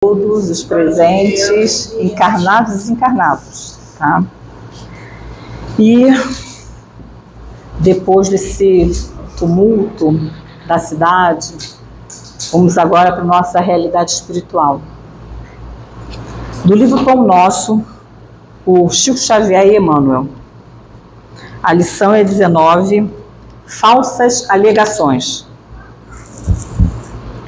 todos os presentes, encarnados e desencarnados, tá? E depois desse tumulto da cidade, vamos agora para a nossa realidade espiritual. Do livro Pão Nosso, o Chico Xavier e Emmanuel. A lição é 19, falsas alegações.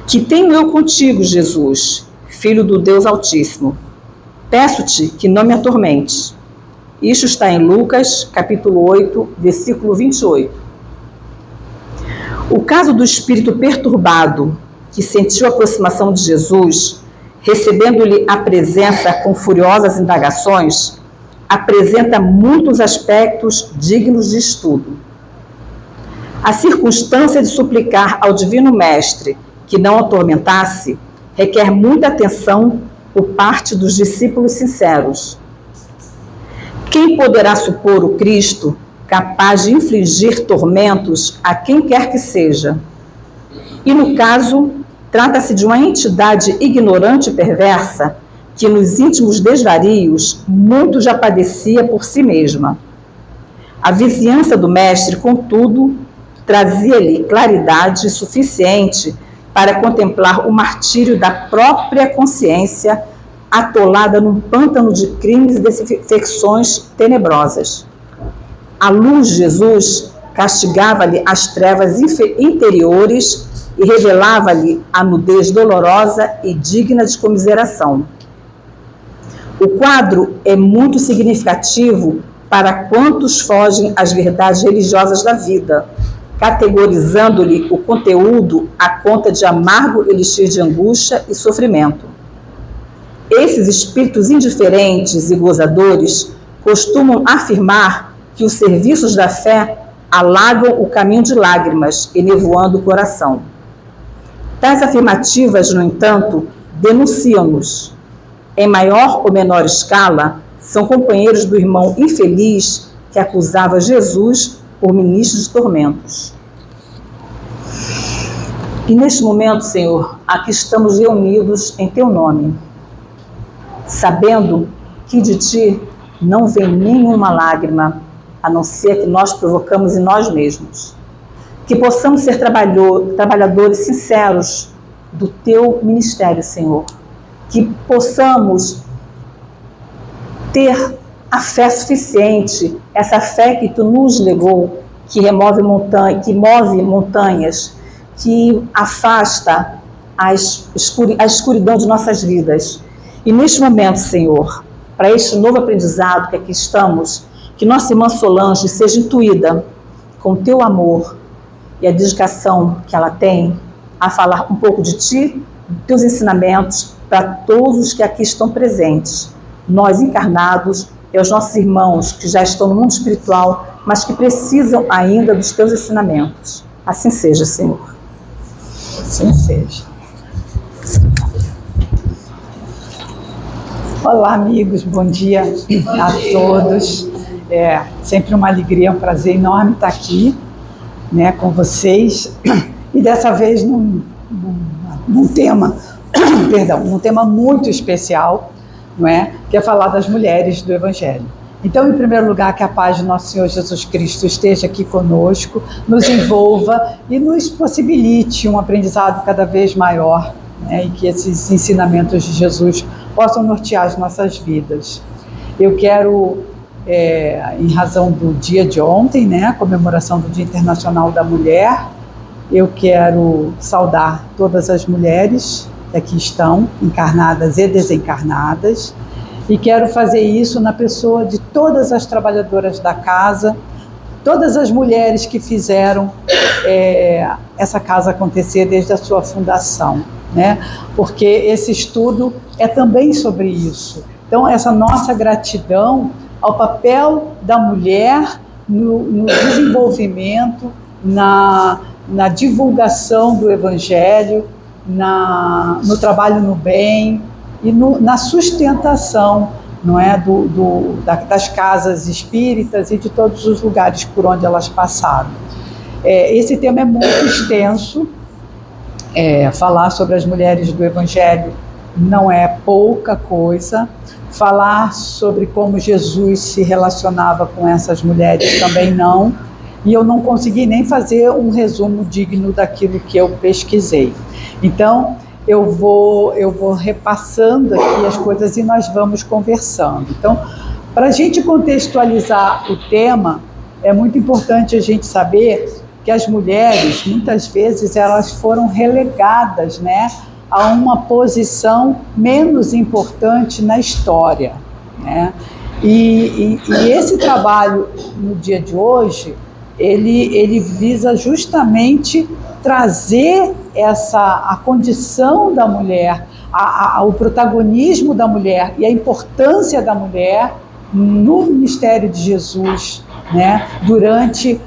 Que tenho eu contigo, Jesus, Filho do Deus Altíssimo? Peço-te que não me atormentes. Isto está em Lucas, capítulo 8, versículo 28. O caso do espírito perturbado, que sentiu a aproximação de Jesus, recebendo-lhe a presença com furiosas indagações, apresenta muitos aspectos dignos de estudo. A circunstância de suplicar ao Divino Mestre que não atormentasse requer muita atenção por parte dos discípulos sinceros. Quem poderá supor o Cristo capaz de infligir tormentos a quem quer que seja? E no caso, trata-se de uma entidade ignorante e perversa que nos íntimos desvarios muito já padecia por si mesma. A vizinhança do Mestre, contudo, trazia-lhe claridade suficiente para contemplar o martírio da própria consciência atolada num pântano de crimes e defecções tenebrosas. A luz de Jesus castigava-lhe as trevas interiores e revelava-lhe a nudez dolorosa e digna de comiseração. O quadro é muito significativo para quantos fogem às verdades religiosas da vida, categorizando-lhe o conteúdo à conta de amargo elixir de angústia e sofrimento. Esses espíritos indiferentes e gozadores costumam afirmar que os serviços da fé alagam o caminho de lágrimas, enevoando o coração. Tais afirmativas, no entanto, denunciam-nos. Em maior ou menor escala, são companheiros do irmão infeliz que acusava Jesus por ministro de tormentos. E neste momento, Senhor, aqui estamos reunidos em Teu nome, sabendo que de Ti não vem nenhuma lágrima, a não ser que nós provocamos em nós mesmos. Que possamos ser trabalhadores sinceros do Teu ministério, Senhor. Que possamos ter a fé suficiente, essa fé que Tu nos legou, que remove montanhas, que move montanhas, que afasta a escuridão de nossas vidas. E neste momento, Senhor, para este novo aprendizado que aqui estamos, que nossa irmã Solange seja intuída com o Teu amor e a dedicação que ela tem a falar um pouco de Ti, dos Teus ensinamentos para todos os que aqui estão presentes, nós encarnados e os nossos irmãos que já estão no mundo espiritual, mas que precisam ainda dos Teus ensinamentos. Assim seja, Senhor. Assim seja. Olá, amigos, bom dia a todos. É sempre uma alegria, um prazer enorme estar aqui, né, com vocês. E dessa vez num tema, num tema muito especial, não é? Que é falar das mulheres do Evangelho. Então, em primeiro lugar, que a paz de nosso Senhor Jesus Cristo esteja aqui conosco, nos envolva e nos possibilite um aprendizado cada vez maior, né? E que esses ensinamentos de Jesus possam nortear as nossas vidas. Eu quero, em razão do dia de ontem, né, a comemoração do Dia Internacional da Mulher, eu quero saudar todas as mulheres que aqui estão, encarnadas e desencarnadas, e quero fazer isso na pessoa de todas as trabalhadoras da casa, todas as mulheres que fizeram essa casa acontecer desde a sua fundação, né? Porque esse estudo é também sobre isso. Então, essa nossa gratidão ao papel da mulher no desenvolvimento, na divulgação do Evangelho, no trabalho no bem e na sustentação, não é, das casas espíritas e de todos os lugares por onde elas passaram. Esse tema é muito extenso. Falar sobre as mulheres do Evangelho não é pouca coisa. Falar sobre como Jesus se relacionava com essas mulheres também não. E eu não consegui nem fazer um resumo digno daquilo que eu pesquisei. Então, eu vou repassando aqui as coisas e nós vamos conversando. Então, para a gente contextualizar o tema, é muito importante a gente saber que as mulheres, muitas vezes, elas foram relegadas, né, a uma posição menos importante na história, né? E esse trabalho, no dia de hoje, ele visa justamente trazer a condição da mulher, o protagonismo da mulher e a importância da mulher no ministério de Jesus, né? Durante,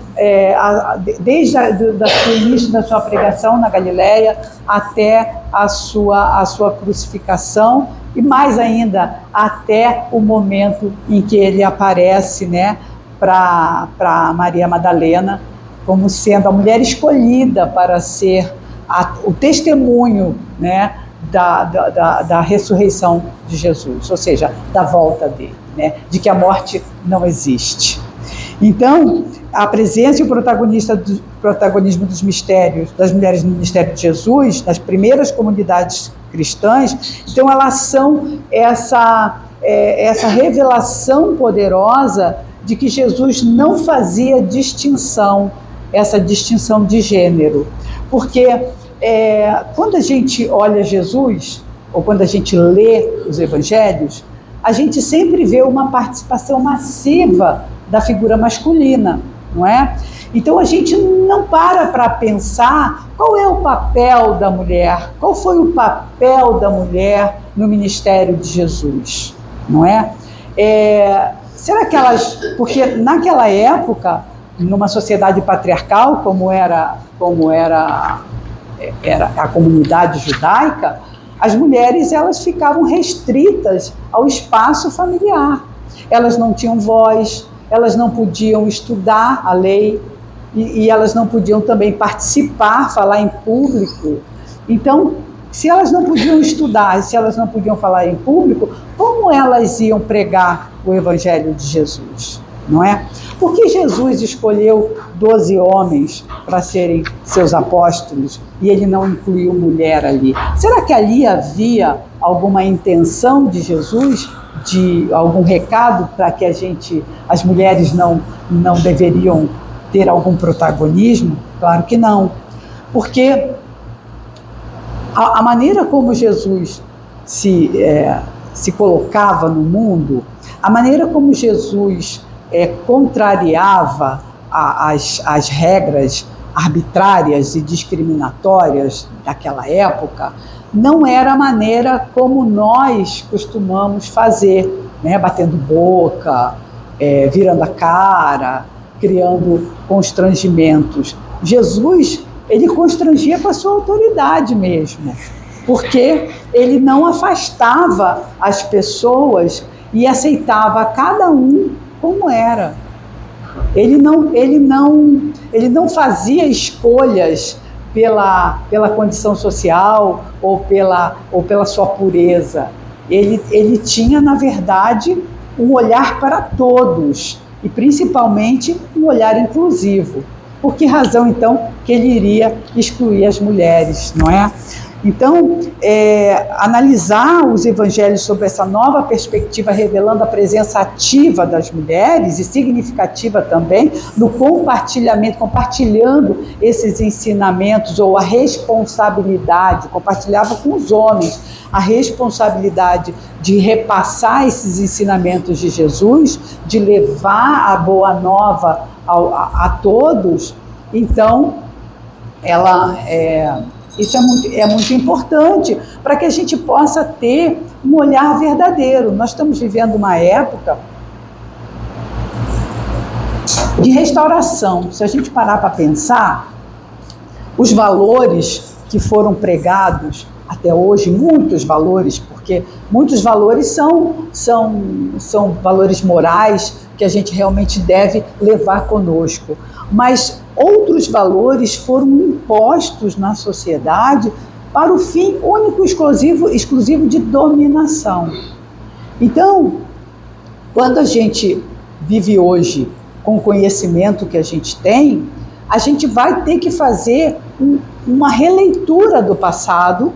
desde o início da sua pregação na Galileia até a sua crucificação e mais ainda até o momento em que ele aparece, né, para Maria Madalena, como sendo a mulher escolhida para ser o testemunho, né, da ressurreição de Jesus, ou seja, da volta dele, né, de que a morte não existe. Então, a presença e o protagonismo dos mistérios, das mulheres no ministério de Jesus, nas primeiras comunidades cristãs, então elas são essa revelação poderosa de que Jesus não fazia essa distinção de gênero. Porque quando a gente olha Jesus, ou quando a gente lê os evangelhos, a gente sempre vê uma participação massiva da figura masculina, não é? Então a gente não para pensar qual é o papel da mulher, qual foi o papel da mulher no ministério de Jesus, não é? Será que porque naquela época, numa sociedade patriarcal, como era a comunidade judaica, as mulheres elas ficavam restritas ao espaço familiar. Elas não tinham voz, elas não podiam estudar a lei e elas não podiam também participar, falar em público. Então, se elas não podiam estudar, se elas não podiam falar em público, como elas iam pregar o Evangelho de Jesus, não é? Por que Jesus escolheu 12 homens para serem seus apóstolos e ele não incluiu mulher ali? Será que ali havia alguma intenção de Jesus, de algum recado para que as mulheres não deveriam ter algum protagonismo? Claro que não, porque a maneira como Jesus se colocava no mundo, a maneira como Jesus contrariava as regras arbitrárias e discriminatórias daquela época, não era a maneira como nós costumamos fazer, né? Batendo boca, virando a cara, criando constrangimentos. Jesus, ele constrangia com a sua autoridade mesmo, porque ele não afastava as pessoas e aceitava cada um como era. Ele não fazia escolhas pela condição social ou pela sua pureza. Ele tinha, na verdade, um olhar para todos e principalmente um olhar inclusivo. Por que razão, então, que ele iria excluir as mulheres, não é? Então, analisar os evangelhos sob essa nova perspectiva, revelando a presença ativa das mulheres e significativa também no compartilhando esses ensinamentos ou a responsabilidade, compartilhava com os homens a responsabilidade de repassar esses ensinamentos de Jesus, de levar a boa nova a todos. Então, isso é muito importante para que a gente possa ter um olhar verdadeiro. Nós estamos vivendo uma época de restauração. Se a gente parar para pensar, os valores que foram pregados até hoje, muitos valores, porque muitos valores são valores morais que a gente realmente deve levar conosco, mas outros valores foram impostos na sociedade para o fim único e exclusivo de dominação. Então, quando a gente vive hoje com o conhecimento que a gente tem, a gente vai ter que fazer uma releitura do passado,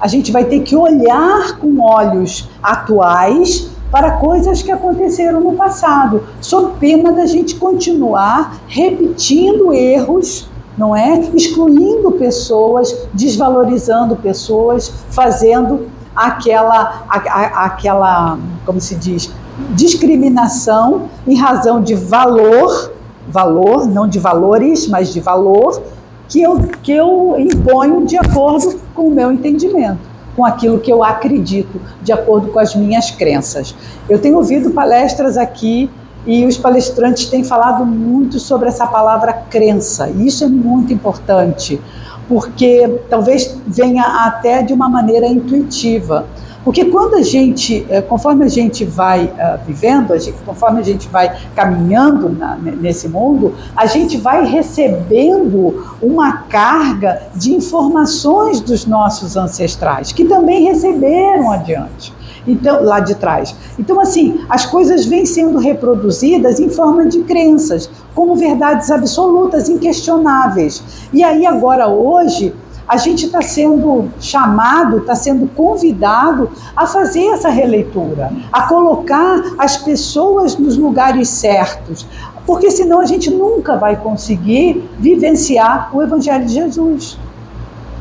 a gente vai ter que olhar com olhos atuais para coisas que aconteceram no passado, sob pena da gente continuar repetindo erros, não é? Excluindo pessoas, desvalorizando pessoas, fazendo aquela, como se diz, discriminação em razão de valor, não de valores, mas de valor, que eu imponho de acordo com o meu entendimento, com aquilo que eu acredito, de acordo com as minhas crenças. Eu tenho ouvido palestras aqui e os palestrantes têm falado muito sobre essa palavra crença, e isso é muito importante, porque talvez venha até de uma maneira intuitiva. Porque quando a gente, conforme a gente vai vivendo, conforme a gente vai caminhando nesse mundo, a gente vai recebendo uma carga de informações dos nossos ancestrais, que também receberam adiante, então, lá de trás. Então, assim, as coisas vêm sendo reproduzidas em forma de crenças, como verdades absolutas, inquestionáveis. E aí, agora, hoje, a gente está sendo chamado, está sendo convidado a fazer essa releitura, a colocar as pessoas nos lugares certos, porque senão a gente nunca vai conseguir vivenciar o Evangelho de Jesus.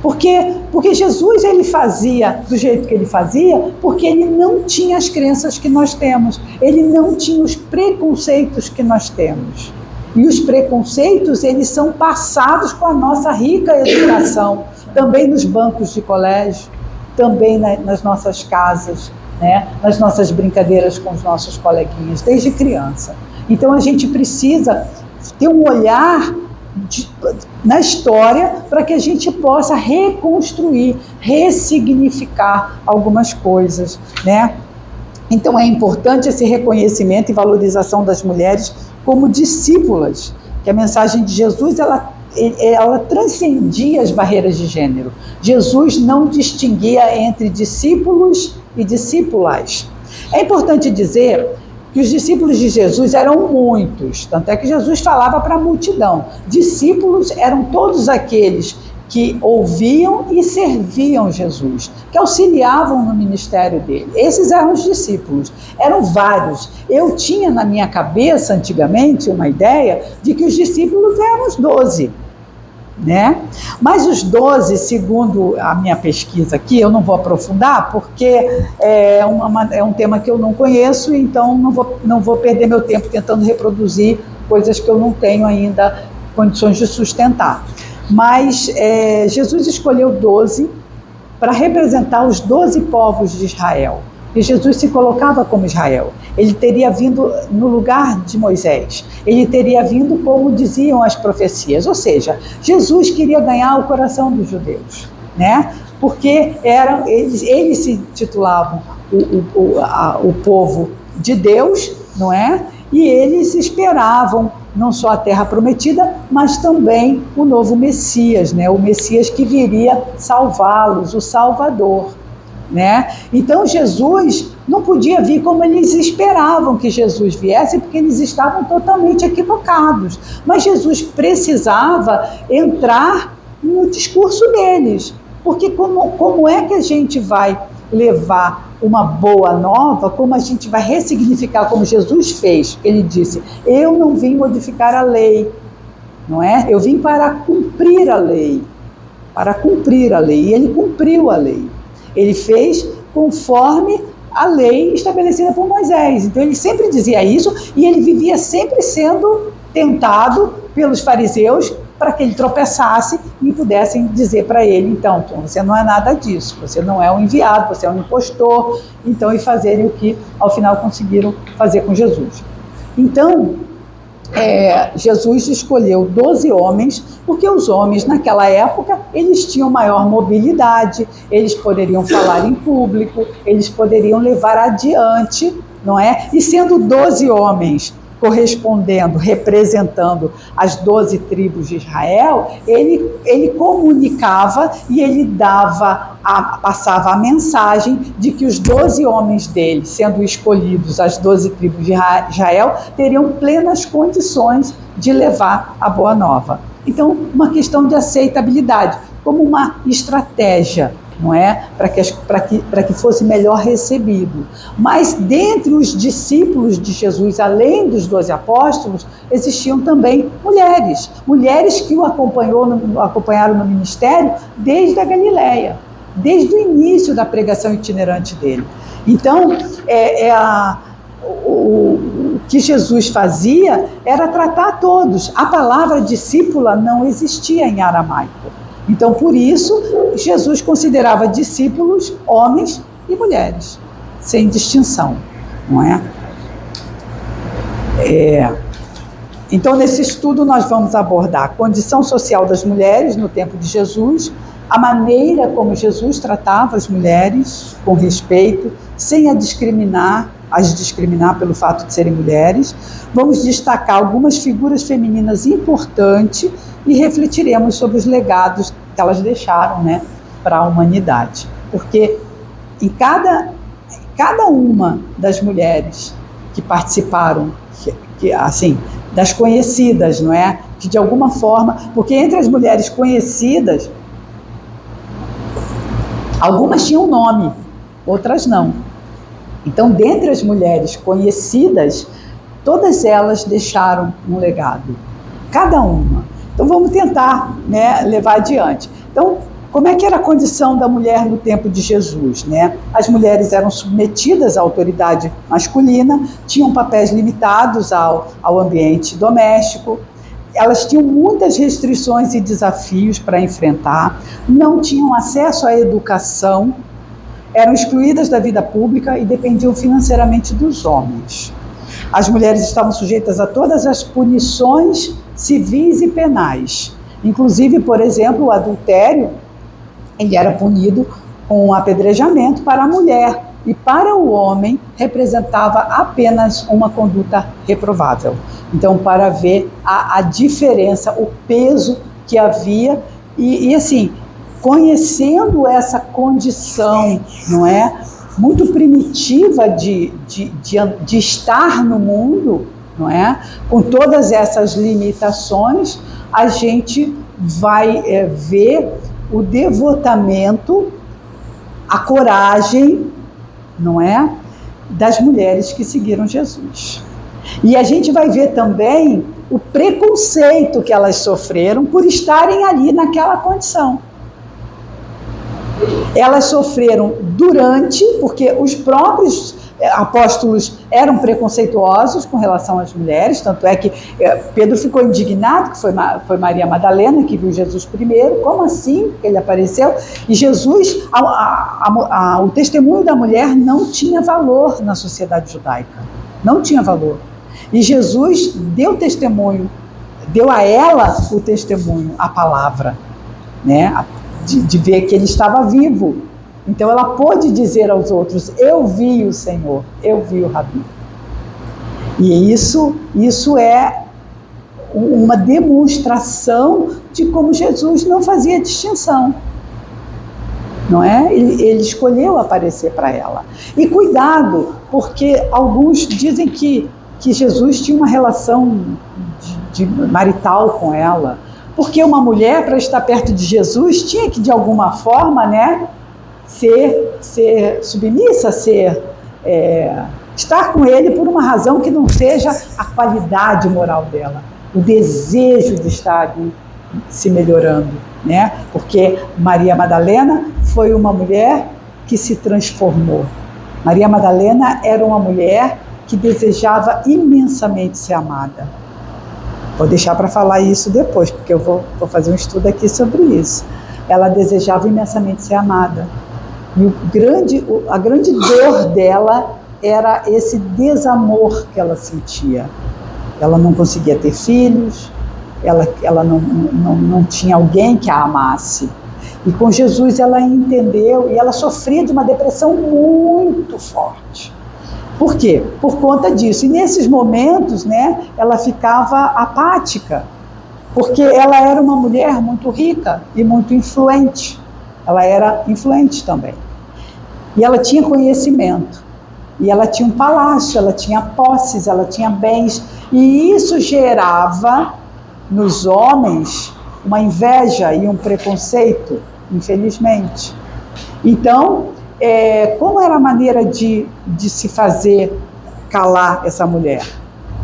Porque Jesus, ele fazia do jeito que ele fazia, porque ele não tinha as crenças que nós temos, ele não tinha os preconceitos que nós temos. E os preconceitos, eles são passados com a nossa rica educação, também nos bancos de colégio, também nas nossas casas, né? Nas nossas brincadeiras com os nossos coleguinhas, desde criança. Então a gente precisa ter um olhar na história para que a gente possa reconstruir, ressignificar algumas coisas, né? Então é importante esse reconhecimento e valorização das mulheres como discípulas, que a mensagem de Jesus, ela transcendia as barreiras de gênero. Jesus não distinguia entre discípulos e discípulas. É importante dizer que os discípulos de Jesus eram muitos, tanto é que Jesus falava para a multidão. Discípulos eram todos aqueles que ouviam e serviam Jesus, que auxiliavam no ministério dele. Esses eram os discípulos, eram vários. Eu tinha na minha cabeça, antigamente, uma ideia de que os discípulos eram os 12, né? Mas os 12, segundo a minha pesquisa aqui, eu não vou aprofundar, porque é um tema que eu não conheço, então não vou perder meu tempo tentando reproduzir coisas que eu não tenho ainda condições de sustentar. Mas Jesus escolheu 12 para representar os 12 povos de Israel. E Jesus se colocava como Israel. Ele teria vindo no lugar de Moisés. Ele teria vindo como diziam as profecias. Ou seja, Jesus queria ganhar o coração dos judeus, né? Porque eles se titulavam o povo de Deus, não é? E eles esperavam não só a terra prometida, mas também o novo Messias, né? O Messias que viria salvá-los, o Salvador, né? Então Jesus não podia vir como eles esperavam que Jesus viesse, porque eles estavam totalmente equivocados. Mas Jesus precisava entrar no discurso deles, porque como é que a gente vai levar uma boa nova, como a gente vai ressignificar, como Jesus fez? Ele disse: eu não vim modificar a lei, não é? Eu vim para cumprir a lei, e ele cumpriu a lei. Ele fez conforme a lei estabelecida por Moisés. Então ele sempre dizia isso, e ele vivia sempre sendo tentado pelos fariseus para que ele tropeçasse e pudessem dizer para ele: então, você não é nada disso, você não é um enviado, você é um impostor, então, e fazerem o que ao final conseguiram fazer com Jesus. Então, Jesus escolheu 12 homens, porque os homens naquela época, eles tinham maior mobilidade, eles poderiam falar em público, eles poderiam levar adiante, não é? E sendo 12 homens correspondendo, representando as 12 tribos de Israel, ele comunicava e ele passava a mensagem de que os 12 homens dele, sendo escolhidos as 12 tribos de Israel, teriam plenas condições de levar a boa nova. Então, uma questão de aceitabilidade, como uma estratégia, não é? Para que fosse melhor recebido. Mas dentre os discípulos de Jesus, além dos 12 apóstolos, existiam também mulheres que o acompanharam no ministério desde a Galileia, desde o início da pregação itinerante dele. Então, o que Jesus fazia era tratar a todos. A palavra discípula não existia em aramaico. Então, por isso, Jesus considerava discípulos homens e mulheres, sem distinção, não é? Então, nesse estudo, nós vamos abordar a condição social das mulheres no tempo de Jesus, a maneira como Jesus tratava as mulheres com respeito, sem as discriminar pelo fato de serem mulheres. Vamos destacar algumas figuras femininas importantes e refletiremos sobre os legados que elas deixaram, né, para a humanidade. Porque em cada uma das mulheres que participaram, assim, das conhecidas, não é? Que de alguma forma, porque entre as mulheres conhecidas, algumas tinham nome, outras não. Então, dentre as mulheres conhecidas, todas elas deixaram um legado, cada uma. Então, vamos tentar, né, levar adiante. Então, como é que era a condição da mulher no tempo de Jesus, né? As mulheres eram submetidas à autoridade masculina, tinham papéis limitados ao ambiente doméstico, elas tinham muitas restrições e desafios para enfrentar, não tinham acesso à educação, eram excluídas da vida pública e dependiam financeiramente dos homens. As mulheres estavam sujeitas a todas as punições civis e penais. Inclusive, por exemplo, o adultério, ele era punido com um apedrejamento para a mulher, e para o homem representava apenas uma conduta reprovável. Então, para ver a diferença, o peso que havia, e assim, conhecendo essa condição, não é, muito primitiva de estar no mundo, não é, com todas essas limitações, a gente vai ver o devotamento, a coragem, não é, das mulheres que seguiram Jesus. E a gente vai ver também o preconceito que elas sofreram por estarem ali naquela condição. Elas sofreram durante, porque os próprios apóstolos eram preconceituosos com relação às mulheres, tanto é que Pedro ficou indignado, que foi Maria Madalena que viu Jesus primeiro. Como assim que ele apareceu? E Jesus, o testemunho da mulher não tinha valor na sociedade judaica, não tinha valor. E Jesus deu testemunho, deu a ela o testemunho, a palavra, né? De ver que ele estava vivo. Então ela pôde dizer aos outros: eu vi o Senhor, eu vi o Rabi. E isso é uma demonstração de como Jesus não fazia distinção, não é? Ele escolheu aparecer para ela. E cuidado, porque alguns dizem que Jesus tinha uma relação de marital com ela, porque uma mulher, para estar perto de Jesus, tinha que de alguma forma, né, ser submissa, estar com ele por uma razão que não seja a qualidade moral dela, o desejo de estar se melhorando, né? Porque Maria Madalena foi uma mulher que se transformou. Maria Madalena era uma mulher que desejava imensamente ser amada. Vou deixar para falar isso depois, porque eu vou fazer um estudo aqui sobre isso. Ela desejava imensamente ser amada. E a grande dor dela era esse desamor que ela sentia. Ela não conseguia ter filhos, ela não tinha alguém que a amasse. E com Jesus ela entendeu, e ela sofria de uma depressão muito forte. Por quê? Por conta disso. E nesses momentos, né, ela ficava apática, porque ela era uma mulher muito rica e muito influente. Ela era influente também. E ela tinha conhecimento. E ela tinha um palácio, ela tinha posses, ela tinha bens. E isso gerava nos homens uma inveja e um preconceito, infelizmente. Então, como era a maneira de se fazer calar essa mulher?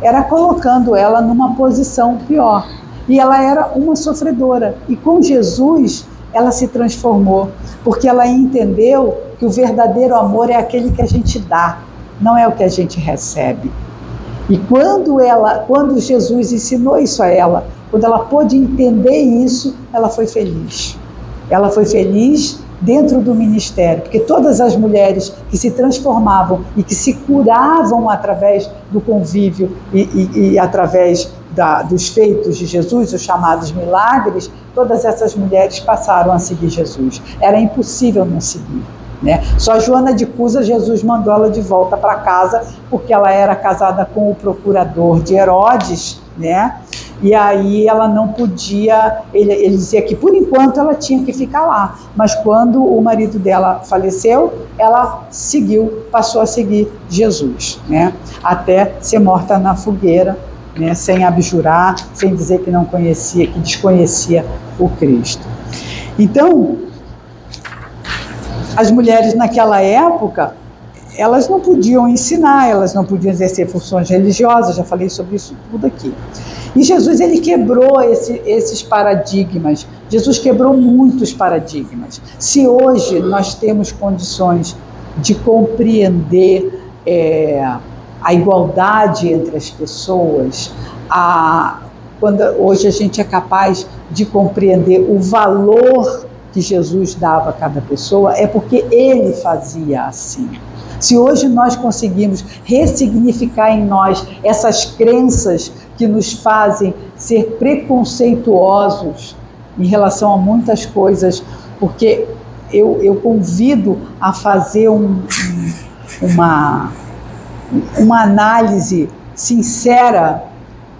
Era colocando ela numa posição pior. E ela era uma sofredora. E com Jesus, ela se transformou, porque ela entendeu que o verdadeiro amor é aquele que a gente dá, não é o que a gente recebe. E quando Jesus ensinou isso a ela, quando ela pôde entender isso, ela foi feliz. Ela foi feliz dentro do ministério, porque todas as mulheres que se transformavam e que se curavam através do convívio e através dos feitos de Jesus, os chamados milagres, todas essas mulheres passaram a seguir Jesus. Era impossível não seguir, né? Só Joana de Cusa, Jesus mandou ela de volta para casa, porque ela era casada com o procurador de Herodes, né? E aí ela não podia, ele dizia que por enquanto ela tinha que ficar lá, mas quando o marido dela faleceu, ela passou a seguir Jesus, né? Até ser morta na fogueira, né? Sem abjurar, sem dizer que não conhecia, que desconhecia o Cristo. Então, as mulheres naquela época, elas não podiam ensinar, elas não podiam exercer funções religiosas, já falei sobre isso tudo aqui. E Jesus, ele quebrou esses paradigmas. Jesus quebrou muitos paradigmas. Se hoje nós temos condições de compreender a igualdade entre as pessoas, quando hoje a gente é capaz de compreender o valor que Jesus dava a cada pessoa, é porque ele fazia assim. Se hoje nós conseguimos ressignificar em nós essas crenças que nos fazem ser preconceituosos em relação a muitas coisas, porque eu convido a fazer uma análise sincera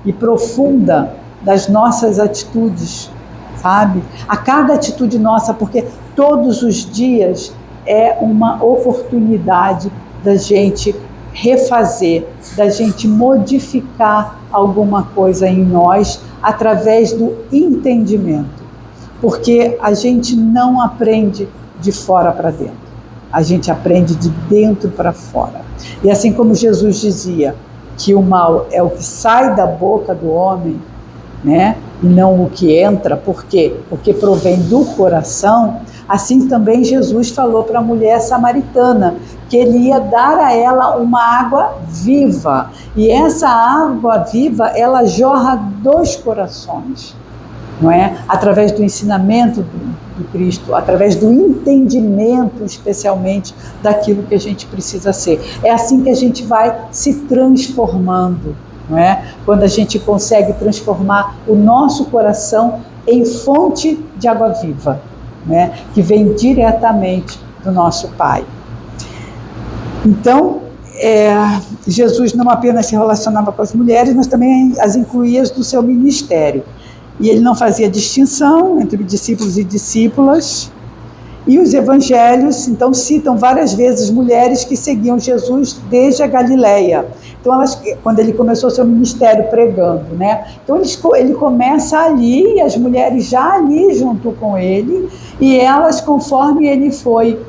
e profunda das nossas atitudes, sabe? A cada atitude nossa, porque todos os dias é uma oportunidade da gente refazer, da gente modificar alguma coisa em nós através do entendimento. Porque a gente não aprende de fora para dentro, a gente aprende de dentro para fora. E assim como Jesus dizia que o mal é o que sai da boca do homem, né, e não o que entra, por quê? Porque provém do coração. Assim também Jesus falou para a mulher samaritana que ele ia dar a ela uma água viva. E essa água viva, ela jorra dos corações, não é? Através do ensinamento do Cristo, através do entendimento, especialmente, daquilo que a gente precisa ser. É assim que a gente vai se transformando, não é? Quando a gente consegue transformar o nosso coração em fonte de água viva, né? Que vem diretamente do nosso Pai. Então, Jesus não apenas se relacionava com as mulheres, mas também as incluía no seu ministério. E ele não fazia distinção entre discípulos e discípulas. E os evangelhos, então, citam várias vezes mulheres que seguiam Jesus desde a Galileia. Então, quando ele começou seu ministério pregando, né? Então, ele começa ali, e as mulheres já ali junto com ele, e elas, conforme ele foi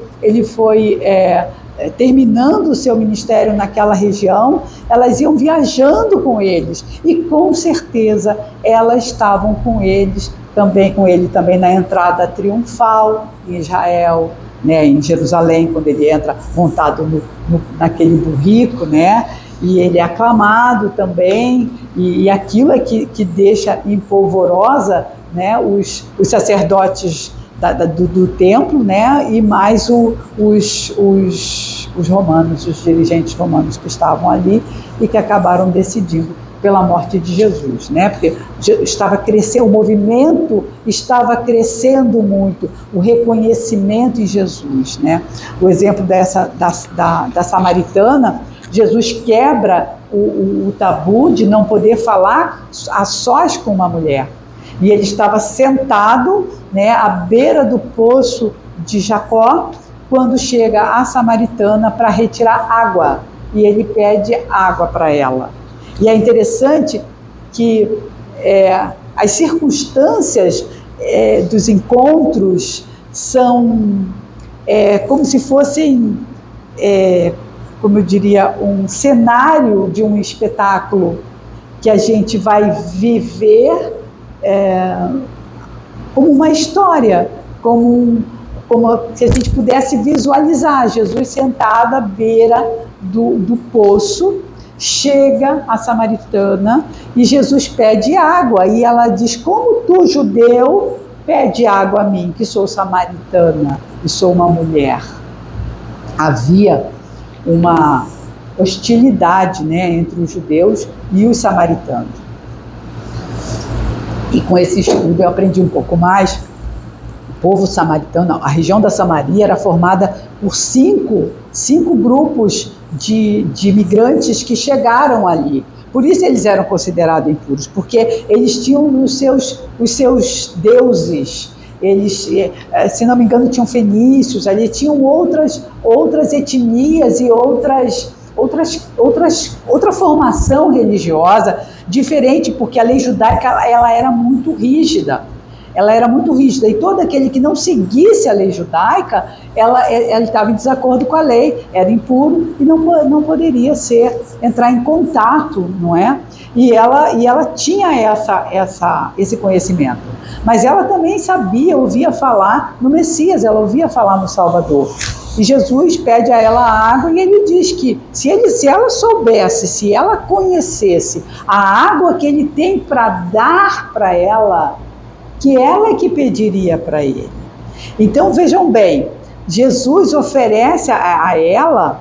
terminando o seu ministério naquela região, elas iam viajando com eles, e com certeza elas estavam com ele também na entrada triunfal em Israel, né, em Jerusalém, quando ele entra montado naquele burrico, né, e ele é aclamado também, e aquilo é que deixa em polvorosa, né, os sacerdotes do templo, né, e mais os romanos, os dirigentes romanos que estavam ali e que acabaram decidindo pela morte de Jesus, né? Porque o movimento estava crescendo muito, o reconhecimento em Jesus, né? O exemplo da samaritana, Jesus quebra o tabu de não poder falar a sós com uma mulher. E ele estava sentado, né, à beira do poço de Jacó, quando chega a samaritana para retirar água. E ele pede água para ela. E é interessante que as circunstâncias dos encontros são como se fossem, como eu diria, um cenário de um espetáculo que a gente vai viver como uma história, como se a gente pudesse visualizar Jesus sentado à beira do poço. Chega a samaritana e Jesus pede água, e ela diz: como tu, judeu, pede água a mim, que sou samaritana e sou uma mulher? Havia uma hostilidade, né, entre os judeus e os samaritanos. E com esse estudo eu aprendi um pouco mais. O povo samaritano, a região da Samaria era formada por cinco grupos de imigrantes que chegaram ali. Por isso eles eram considerados impuros, porque eles tinham os seus deuses. Eles, se não me engano, tinham fenícios, ali tinham outras etnias e outra formação religiosa diferente, porque a lei judaica ela era muito rígida. Ela era muito rígida, e todo aquele que não seguisse a lei judaica, ela estava em desacordo com a lei, era impuro e não poderia entrar em contato, não é? E ela tinha esse conhecimento. Mas ela também ouvia falar no Messias, ela ouvia falar no Salvador. E Jesus pede a ela água, e ele diz que se ela soubesse, se ela conhecesse a água que ele tem para dar para ela, que ela é que pediria para ele. Então vejam bem, Jesus oferece a ela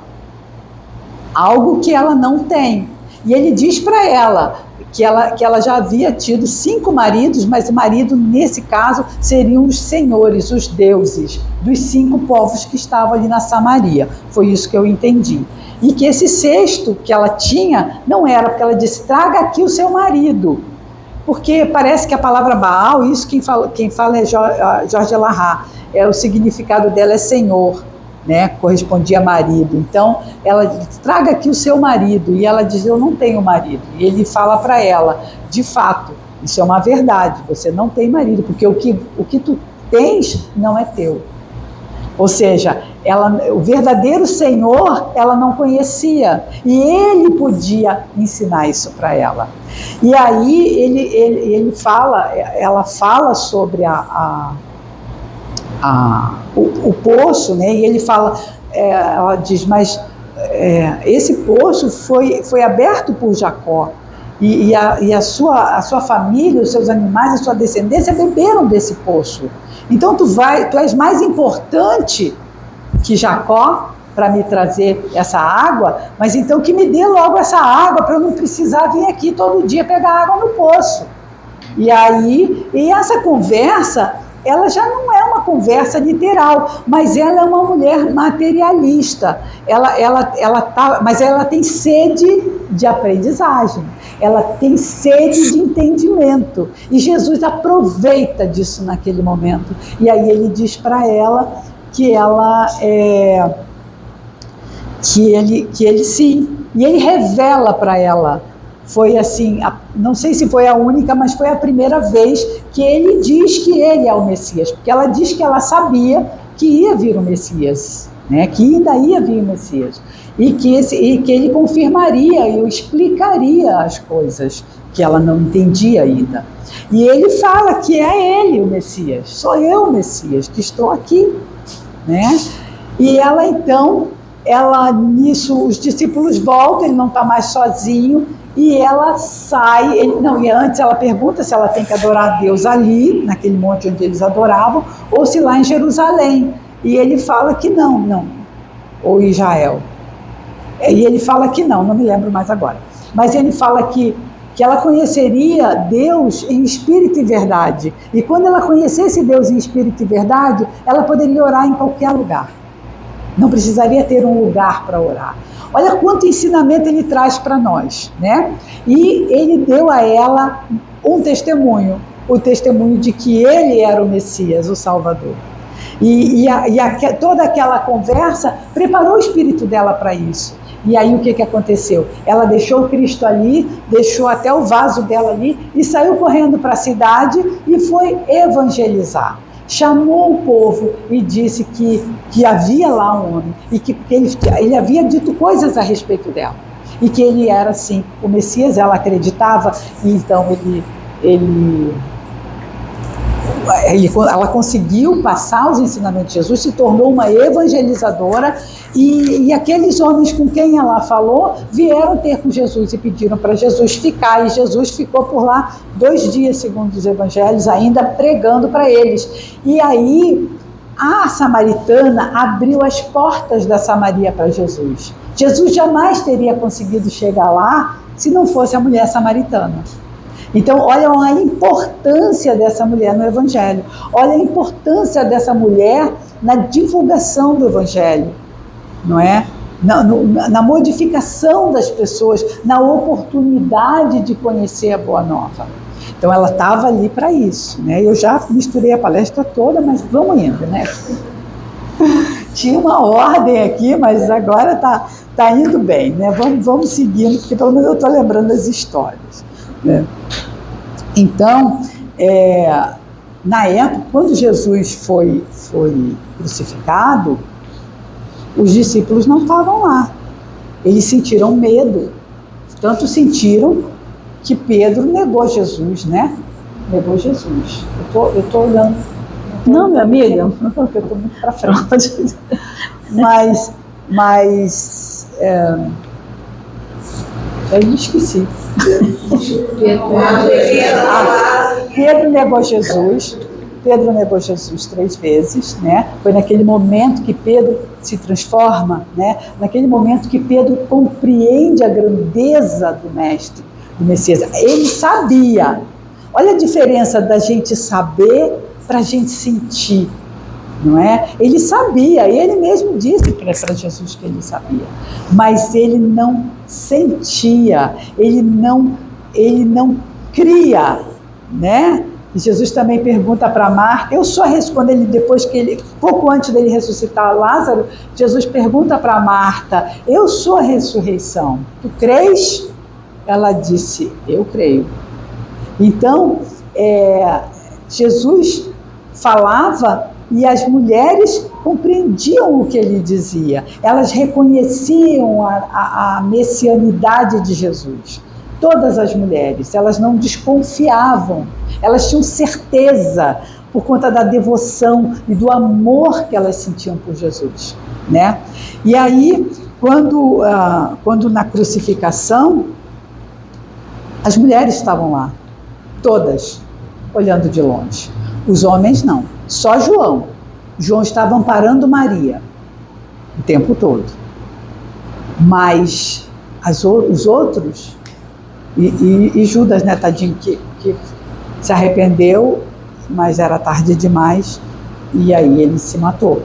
algo que ela não tem. E ele diz para ela que ela já havia tido 5 maridos, mas o marido, nesse caso, seriam os senhores, os deuses, dos 5 povos que estavam ali na Samaria. Foi isso que eu entendi. E que esse 6º que ela tinha não era, porque ela disse: traga aqui o seu marido. Porque parece que a palavra Baal, isso quem fala é Jorge Elahá, o significado dela é senhor, né? Correspondia a marido. Então ela diz: traga aqui o seu marido, e ela diz: eu não tenho marido. E ele fala para ela: de fato, isso é uma verdade, você não tem marido, porque o que tu tens não é teu. Ou seja, o verdadeiro Senhor ela não conhecia, e ele podia ensinar isso para ela. E aí ela fala sobre o poço, né? E ele fala, ela diz: mas esse poço foi aberto por Jacó, e a sua família, os seus animais, a sua descendência beberam desse poço. Então tu és mais importante que Jacó para me trazer essa água, mas então que me dê logo essa água para eu não precisar vir aqui todo dia pegar água no poço. E essa conversa, ela já não é uma conversa literal, mas ela é uma mulher materialista. Mas ela tem sede de aprendizagem, ela tem sede de entendimento. E Jesus aproveita disso naquele momento. E aí ele diz para ela que ele sim. E ele revela para ela. Foi assim, não sei se foi a única, mas foi a primeira vez que ele diz que ele é o Messias, porque ela diz que ela sabia que ia vir o Messias, né? Que ainda ia vir o Messias, e que ele confirmaria e explicaria as coisas que ela não entendia ainda. E ele fala que é ele o Messias, sou eu o Messias, que estou aqui, né? E ela então, nisso os discípulos voltam, ele não está mais sozinho, e ela sai, e antes ela pergunta se ela tem que adorar a Deus ali, naquele monte onde eles adoravam, ou se lá em Jerusalém. E ele fala que não, ou Israel. E ele fala que não me lembro mais agora. Mas ele fala que ela conheceria Deus em espírito e verdade. E quando ela conhecesse Deus em espírito e verdade, ela poderia orar em qualquer lugar. Não precisaria ter um lugar para orar. Olha quanto ensinamento ele traz para nós, né? E ele deu a ela um testemunho, o testemunho de que ele era o Messias, o Salvador. Toda aquela conversa preparou o espírito dela para isso. E aí o que aconteceu? Ela deixou Cristo ali, deixou até o vaso dela ali e saiu correndo para a cidade e foi evangelizar. Chamou o povo e disse que havia lá um homem e que ele havia dito coisas a respeito dela. E que ele era, sim, o Messias, ela acreditava, e então ela conseguiu passar os ensinamentos de Jesus, se tornou uma evangelizadora, e aqueles homens com quem ela falou vieram ter com Jesus e pediram para Jesus ficar, e Jesus ficou por lá 2 dias, segundo os evangelhos, ainda pregando para eles. E aí a samaritana abriu as portas da Samaria para Jesus. Jesus jamais teria conseguido chegar lá se não fosse a mulher samaritana. Então, olha a importância dessa mulher no Evangelho. Olha a importância dessa mulher na divulgação do Evangelho, não é? Na modificação das pessoas, na oportunidade de conhecer a Boa Nova. Então, ela estava ali para isso, né? Eu já misturei a palestra toda, mas vamos indo, né? Tinha uma ordem aqui, mas agora tá indo bem, né? Vamos seguindo, porque pelo menos eu estou lembrando as histórias, né? Então, na época, quando Jesus foi crucificado, os discípulos não estavam lá. Eles sentiram medo. Tanto sentiram que Pedro negou Jesus, né? Negou Jesus. Eu estou olhando. Não, minha amiga. Porque eu estou muito para frente. Mas eu me esqueci. Pedro negou Jesus. Pedro negou Jesus 3 vezes, né? Foi naquele momento que Pedro se transforma, né? Naquele momento que Pedro compreende a grandeza do Mestre, do Messias. Ele sabia. Olha a diferença da gente saber para a gente sentir, não é? Ele sabia, ele mesmo disse para Jesus que ele sabia, mas ele não sentia, ele não cria, né? E Jesus também pergunta para Marta, quando ele, pouco antes dele ressuscitar Lázaro, Jesus pergunta para Marta, eu sou a ressurreição, tu crês? Ela disse, eu creio. Então, Jesus falava e as mulheres compreendiam o que ele dizia, elas reconheciam a messianidade de Jesus. Todas as mulheres, elas não desconfiavam, elas tinham certeza por conta da devoção e do amor que elas sentiam por Jesus, né? E aí, quando na crucificação, as mulheres estavam lá, todas, olhando de longe. Os homens não, só João. João estava amparando Maria o tempo todo. Mas os outros... E Judas, né, tadinho, que se arrependeu, mas era tarde demais, e aí ele se matou.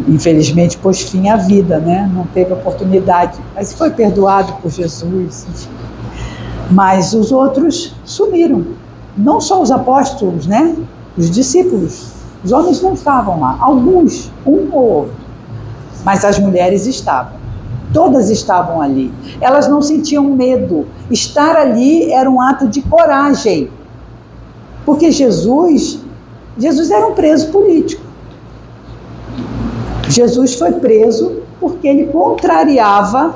Infelizmente pôs fim à vida, né? Não teve oportunidade, mas foi perdoado por Jesus, enfim. Mas os outros sumiram, não só os apóstolos, né? Os discípulos, os homens não estavam lá, alguns, um ou outro, mas as mulheres estavam. Todas estavam ali. Elas não sentiam medo. Estar ali era um ato de coragem. Porque Jesus era um preso político. Jesus foi preso porque ele contrariava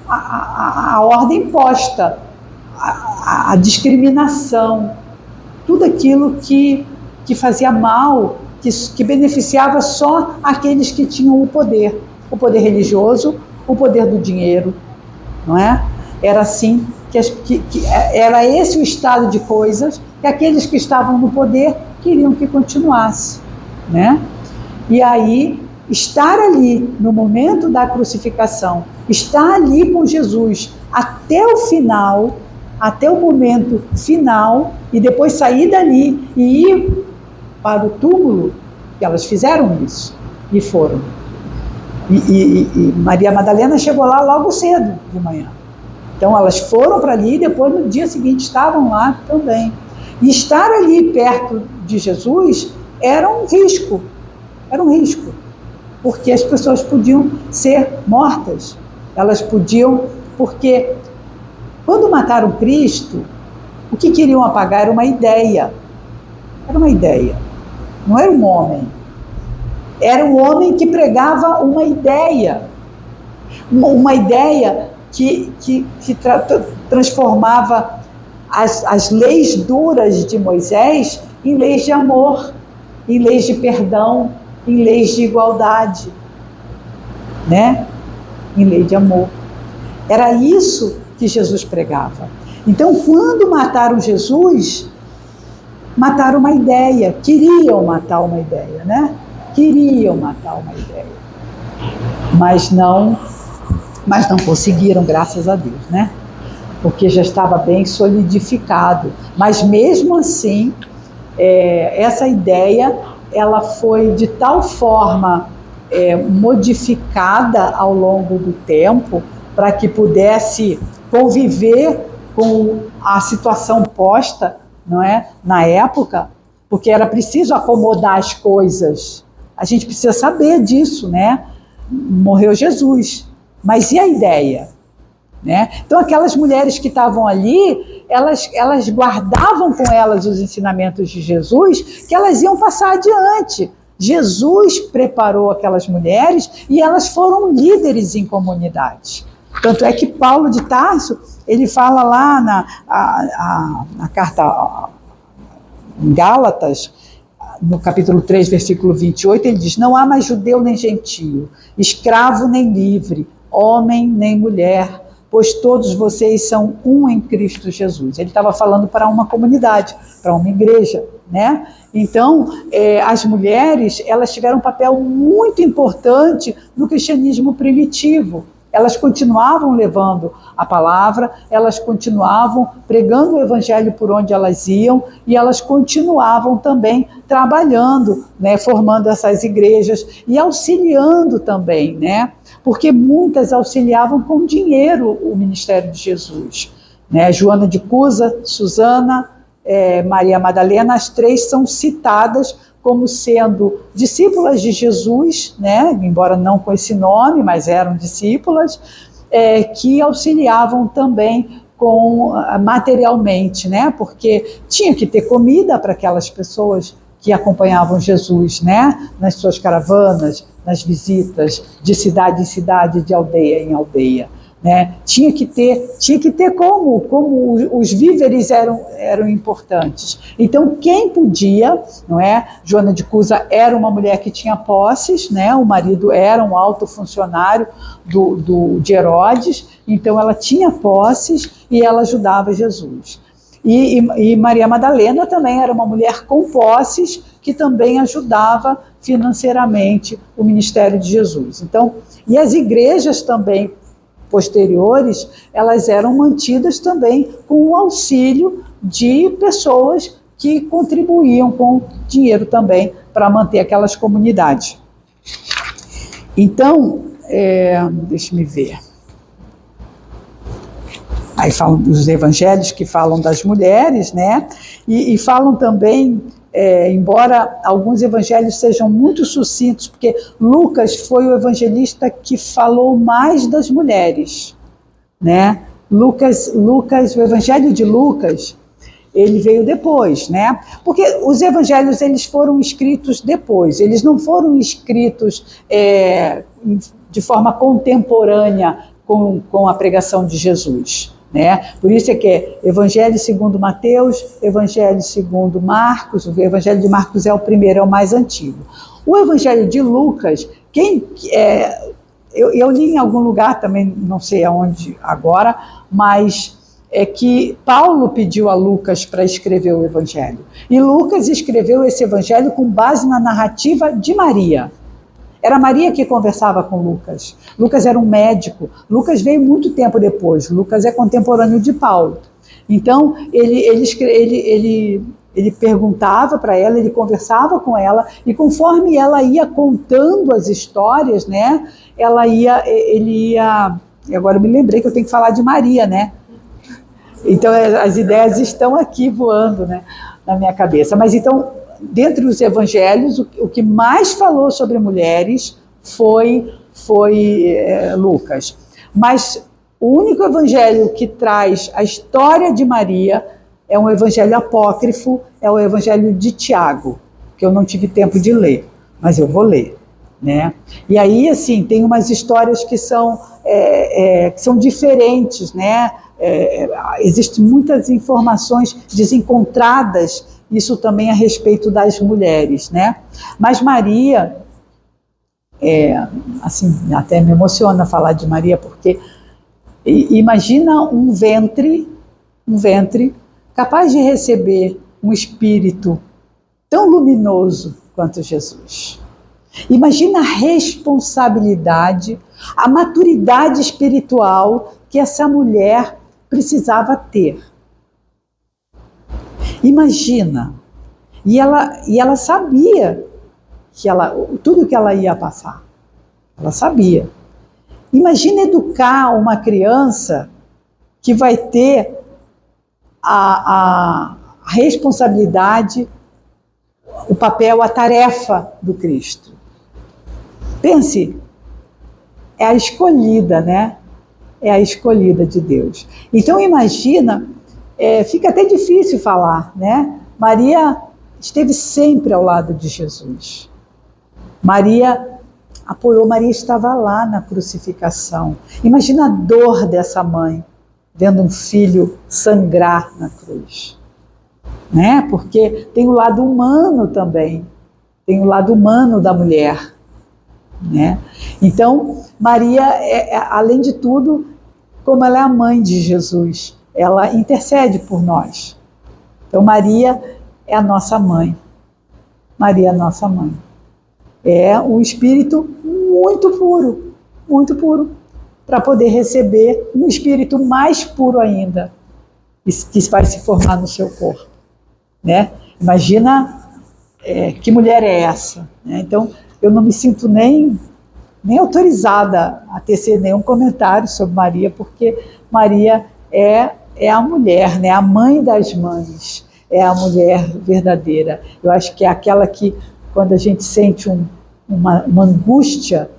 a ordem posta, a discriminação, tudo aquilo que fazia mal, que beneficiava só aqueles que tinham o poder religioso, o poder do dinheiro, não é? Era assim, era esse o estado de coisas que aqueles que estavam no poder queriam que continuasse, né? E aí, estar ali no momento da crucificação, estar ali com Jesus até o final, até o momento final, e depois sair dali e ir para o túmulo, que elas fizeram isso, e foram. E Maria Madalena chegou lá logo cedo de manhã. Então elas foram para ali e depois no dia seguinte estavam lá também. E estar ali perto de Jesus era um risco, porque as pessoas podiam ser mortas. Elas podiam, porque quando mataram Cristo, o que queriam apagar era uma ideia. Era uma ideia, não era um homem. Era um homem que pregava uma ideia. Uma ideia que transformava as leis duras de Moisés em leis de amor, em leis de perdão, em leis de igualdade, né? Em lei de amor. Era isso que Jesus pregava. Então, quando mataram Jesus, mataram uma ideia, queriam matar uma ideia, né? Queriam matar uma ideia. Mas não conseguiram, graças a Deus, né? Porque já estava bem solidificado. Mas mesmo assim, essa ideia, ela foi de tal forma modificada ao longo do tempo para que pudesse conviver com a situação posta, não é? Na época, porque era preciso acomodar as coisas. A gente precisa saber disso, né? Morreu Jesus, mas e a ideia? Né? Então aquelas mulheres que estavam ali, elas guardavam com elas os ensinamentos de Jesus, que elas iam passar adiante. Jesus preparou aquelas mulheres e elas foram líderes em comunidades. Tanto é que Paulo de Tarso, ele fala lá na carta em Gálatas, no capítulo 3, versículo 28, ele diz: não há mais judeu nem gentio, escravo nem livre, homem nem mulher, pois todos vocês são um em Cristo Jesus. Ele estava falando para uma comunidade, para uma igreja, né? Então, as mulheres, elas tiveram um papel muito importante no cristianismo primitivo. Elas continuavam levando a palavra, elas continuavam pregando o evangelho por onde elas iam e elas continuavam também trabalhando, né, formando essas igrejas e auxiliando também, né, porque muitas auxiliavam com dinheiro o ministério de Jesus, né? Joana de Cusa, Susana, Maria Madalena, as três são citadas como sendo discípulas de Jesus, né? Embora não com esse nome, mas eram discípulas, que auxiliavam também materialmente, né? Porque tinha que ter comida para aquelas pessoas que acompanhavam Jesus, né? Nas suas caravanas, nas visitas de cidade em cidade, de aldeia em aldeia. Né? Tinha que ter como os víveres eram importantes. Então, quem podia, não é? Joana de Cusa era uma mulher que tinha posses, né? O marido era um alto funcionário de Herodes, então ela tinha posses e ela ajudava Jesus. E Maria Madalena também era uma mulher com posses que também ajudava financeiramente o ministério de Jesus. Então, e as igrejas também posteriores, elas eram mantidas também com o auxílio de pessoas que contribuíam com dinheiro também para manter aquelas comunidades. Então, deixa-me ver. Aí falam dos evangelhos que falam das mulheres, né? E falam também, embora alguns evangelhos sejam muito sucintos, porque Lucas foi o evangelista que falou mais das mulheres, né? O evangelho de Lucas, ele veio depois, né? Porque os evangelhos, eles foram escritos depois, eles não foram escritos de forma contemporânea com a pregação de Jesus. Né? Por isso é que é Evangelho segundo Mateus, Evangelho segundo Marcos. O Evangelho de Marcos é o primeiro, é o mais antigo. O Evangelho de Lucas, eu li em algum lugar, também não sei aonde agora, mas é que Paulo pediu a Lucas para escrever o Evangelho. E Lucas escreveu esse Evangelho com base na narrativa de Maria. Era Maria que conversava com Lucas. Lucas era um médico. Lucas veio muito tempo depois. Lucas é contemporâneo de Paulo. Então, ele Ele perguntava para ela, ele conversava com ela, e conforme ela ia contando as histórias, né, ele ia... E agora eu me lembrei que eu tenho que falar de Maria, né? Então as ideias estão aqui voando, né, na minha cabeça. Mas então, dentre os evangelhos, o que mais falou sobre mulheres foi Lucas. Mas o único evangelho que traz a história de Maria é um evangelho apócrifo, é o evangelho de Tiago, que eu não tive tempo de ler, mas eu vou ler, né? E aí, assim, tem umas histórias que são diferentes, né? Existem muitas informações desencontradas, isso também a respeito das mulheres, né? Mas Maria, assim, até me emociona falar de Maria, porque imagina um ventre capaz de receber um espírito tão luminoso quanto Jesus. Imagina a responsabilidade, a maturidade espiritual que essa mulher precisava ter. Imagina. E ela sabia tudo que ela ia passar. Ela sabia. Imagina educar uma criança que vai ter a responsabilidade, o papel, a tarefa do Cristo. Pense, é a escolhida, né? É a escolhida de Deus. Então imagina, fica até difícil falar, né? Maria esteve sempre ao lado de Jesus. Maria apoiou, Maria estava lá na crucificação. Imagina a dor dessa mãe, vendo um filho sangrar na cruz. Né? Porque tem o lado humano também, tem o lado humano da mulher. Né? Então, Maria, além de tudo, como ela é a mãe de Jesus, ela intercede por nós. Então, Maria é a nossa mãe. Maria é a nossa mãe. É um espírito muito puro, para poder receber um espírito mais puro ainda, que vai se formar no seu corpo. Né? Imagina que mulher é essa. Né? Então, eu não me sinto nem autorizada a tecer nenhum comentário sobre Maria, porque Maria é a mulher, né? A mãe das mães, é a mulher verdadeira. Eu acho que é aquela que, quando a gente sente uma angústia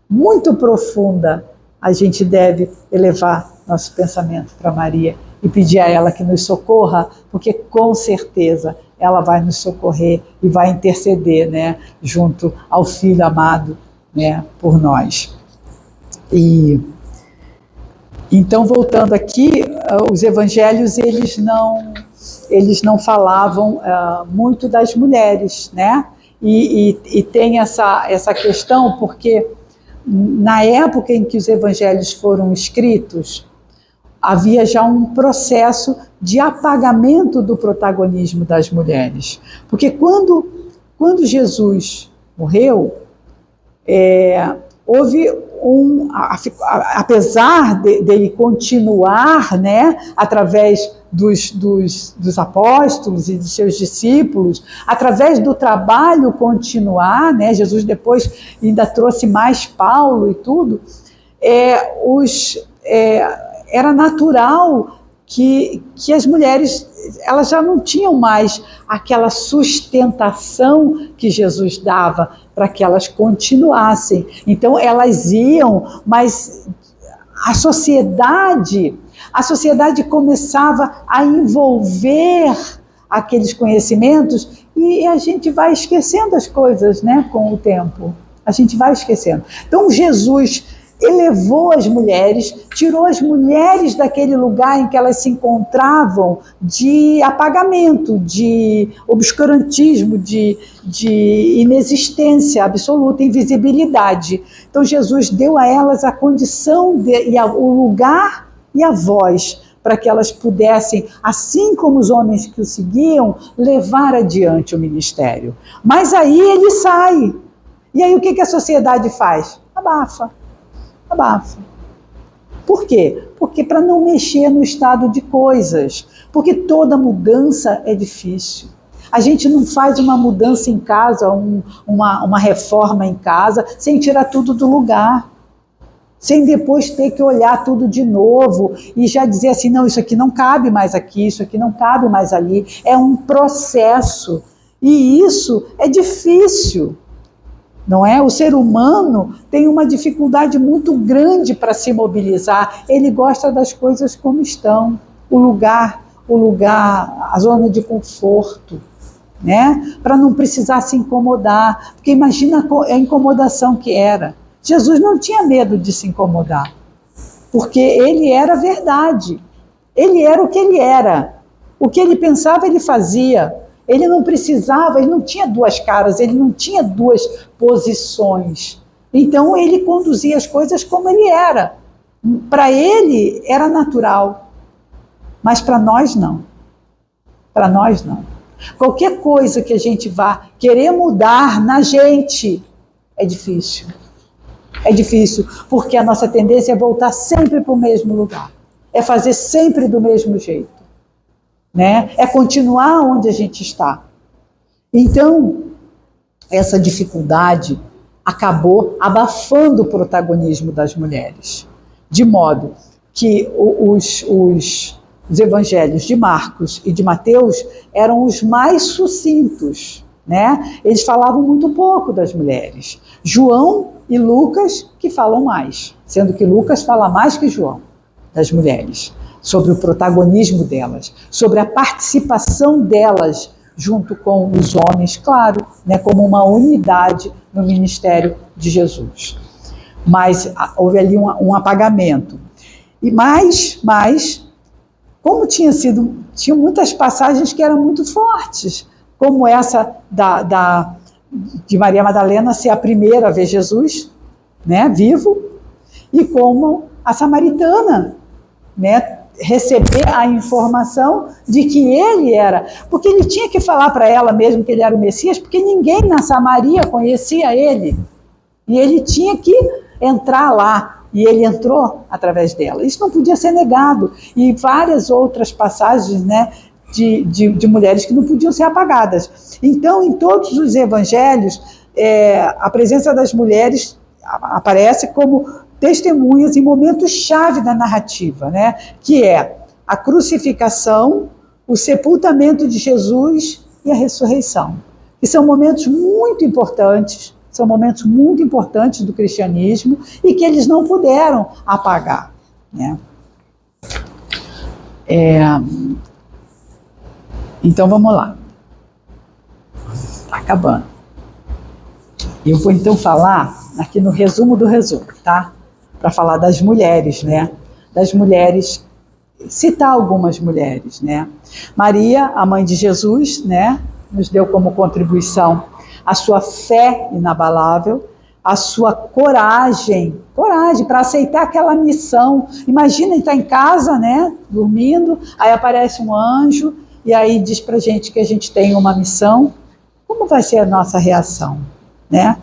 muito profunda, a gente deve elevar nosso pensamento para Maria e pedir a ela que nos socorra, porque com certeza ela vai nos socorrer e vai interceder, né, junto ao Filho amado, né, por nós. E então, voltando aqui, os evangelhos eles não falavam muito das mulheres, né? E tem essa questão porque na época em que os evangelhos foram escritos, havia já um processo de apagamento do protagonismo das mulheres. Porque quando Jesus morreu, houve apesar dele continuar, né, através dos apóstolos e dos seus discípulos, através do trabalho continuar, né, Jesus depois ainda trouxe mais Paulo e tudo, era natural que as mulheres elas já não tinham mais aquela sustentação que Jesus dava para que elas continuassem. Então elas iam, mas a sociedade começava a envolver aqueles conhecimentos e a gente vai esquecendo as coisas, né, com o tempo. A gente vai esquecendo. Então Jesus elevou as mulheres, tirou as mulheres daquele lugar em que elas se encontravam de apagamento, de obscurantismo, de inexistência absoluta, invisibilidade. Então Jesus deu a elas a condição, o lugar e a voz para que elas pudessem, assim como os homens que o seguiam, levar adiante o ministério. Mas aí ele sai. E aí o que a sociedade faz? Abafa. Por quê? Porque para não mexer no estado de coisas, porque toda mudança é difícil. A gente não faz uma mudança em casa, uma reforma em casa, sem tirar tudo do lugar. Sem depois ter que olhar tudo de novo e já dizer assim, não, isso aqui não cabe mais aqui, isso aqui não cabe mais ali. É um processo. E isso é difícil, não é? O ser humano tem uma dificuldade muito grande para se mobilizar. Ele gosta das coisas como estão. O lugar, a zona de conforto, né? Para não precisar se incomodar. Porque imagina a incomodação que era. Jesus não tinha medo de se incomodar, porque ele era a verdade. Ele era o que ele era. O que ele pensava, ele fazia. Ele não precisava, ele não tinha duas caras, ele não tinha duas posições. Então ele conduzia as coisas como ele era. Para ele era natural, mas para nós não. Para nós não. Qualquer coisa que a gente vá querer mudar na gente é difícil. É difícil, porque a nossa tendência é voltar sempre para o mesmo lugar. É fazer sempre do mesmo jeito. Né? É continuar onde a gente está. Então, essa dificuldade acabou abafando o protagonismo das mulheres. De modo que os evangelhos de Marcos e de Mateus eram os mais sucintos. Né? Eles falavam muito pouco das mulheres. João e Lucas que falam mais, sendo que Lucas fala mais que João das mulheres, sobre o protagonismo delas, sobre a participação delas junto com os homens, claro, né, como uma unidade no ministério de Jesus. Mas houve ali um apagamento. E mais, como tinha muitas passagens que eram muito fortes, como essa de Maria Madalena ser a primeira a ver Jesus, né, vivo, e como a samaritana, né, receber a informação de que ele era, porque ele tinha que falar para ela mesmo que ele era o Messias, porque ninguém na Samaria conhecia ele, e ele tinha que entrar lá, e ele entrou através dela. Isso não podia ser negado, e várias outras passagens, né, de mulheres que não podiam ser apagadas. Então, em todos os evangelhos, a presença das mulheres aparece como testemunhas em momentos-chave da narrativa, né? Que é a crucificação, o sepultamento de Jesus e a ressurreição. Que são momentos muito importantes do cristianismo e que eles não puderam apagar, né? Então vamos lá. Está acabando. Eu vou então falar aqui no resumo do resumo, tá? Para falar das mulheres, né? Das mulheres, citar algumas mulheres, né? Maria, a mãe de Jesus, né? Nos deu como contribuição a sua fé inabalável, a sua coragem para aceitar aquela missão. Imagina estar em casa, né? Dormindo, aí aparece um anjo e aí diz pra gente que a gente tem uma missão. Como vai ser a nossa reação, né?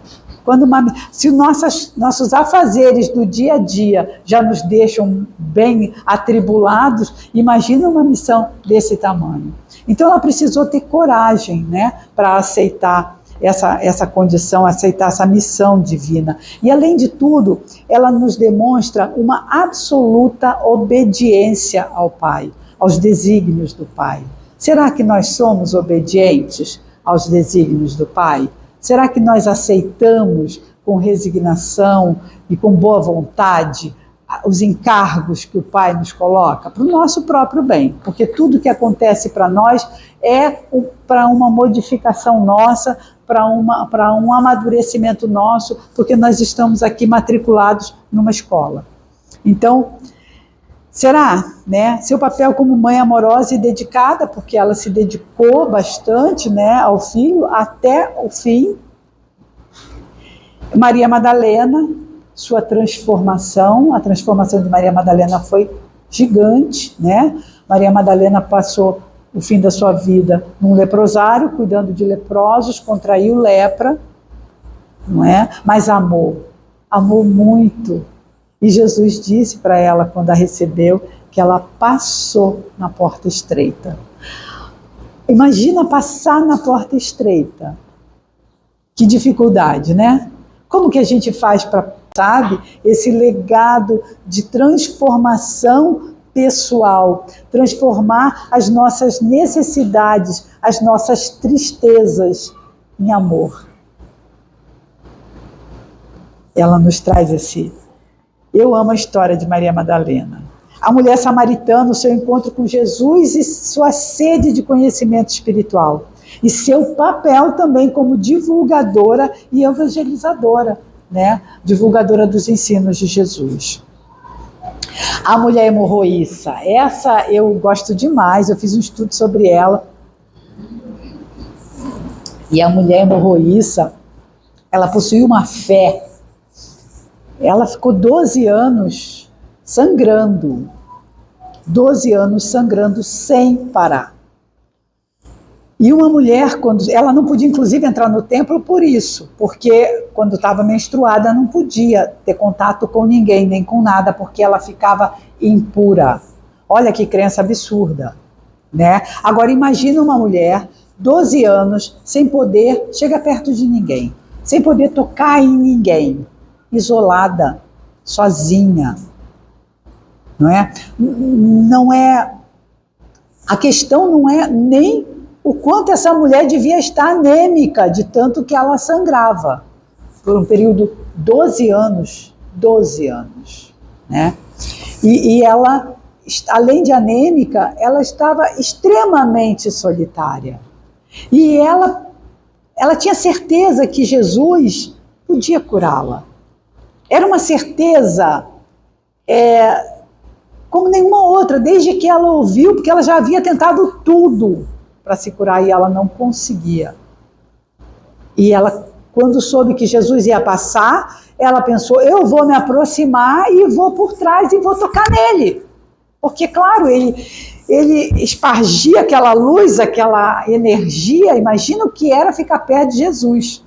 Se nossos afazeres do dia a dia já nos deixam bem atribulados, imagina uma missão desse tamanho. Então ela precisou ter coragem, né, para aceitar essa condição, aceitar essa missão divina. E além de tudo, ela nos demonstra uma absoluta obediência ao Pai, aos desígnios do Pai. Será que nós somos obedientes aos desígnios do Pai? Será que nós aceitamos com resignação e com boa vontade os encargos que o Pai nos coloca? Para o nosso próprio bem, porque tudo que acontece para nós é para uma modificação nossa, para um amadurecimento nosso, porque nós estamos aqui matriculados numa escola. Então, será, né, seu papel como mãe amorosa e dedicada, porque ela se dedicou bastante, né, ao filho até o fim. Maria Madalena, sua transformação, a transformação de Maria Madalena foi gigante, né? Maria Madalena passou o fim da sua vida num leprosário, cuidando de leprosos, contraiu lepra, não é? Mas amou muito. E Jesus disse para ela, quando a recebeu, que ela passou na porta estreita. Imagina passar na porta estreita. Que dificuldade, né? Como que a gente faz para, sabe, esse legado de transformação pessoal, transformar as nossas necessidades, as nossas tristezas em amor? Ela nos traz esse... Eu amo a história de Maria Madalena. A mulher samaritana, o seu encontro com Jesus e sua sede de conhecimento espiritual. E seu papel também como divulgadora e evangelizadora, né? Divulgadora dos ensinos de Jesus. A mulher hemorroíça, essa eu gosto demais, eu fiz um estudo sobre ela. E a mulher hemorroíça, ela possuía uma fé. Ela ficou 12 anos sangrando. 12 anos sangrando sem parar. E uma mulher, quando ela não podia inclusive entrar no templo por isso, porque quando estava menstruada não podia ter contato com ninguém, nem com nada, porque ela ficava impura. Olha que crença absurda, né? Agora imagina uma mulher, 12 anos, sem poder chegar perto de ninguém, sem poder tocar em ninguém, isolada, sozinha, não é? Não é... A questão não é nem o quanto essa mulher devia estar anêmica, de tanto que ela sangrava, por um período 12 anos, né? E ela, além de anêmica, ela estava extremamente solitária. E ela tinha certeza que Jesus podia curá-la. Era uma certeza como nenhuma outra, desde que ela ouviu, porque ela já havia tentado tudo para se curar e ela não conseguia. E ela, quando soube que Jesus ia passar, ela pensou, eu vou me aproximar e vou por trás e vou tocar nele. Porque, claro, ele espargia aquela luz, aquela energia, imagina o que era ficar perto de Jesus.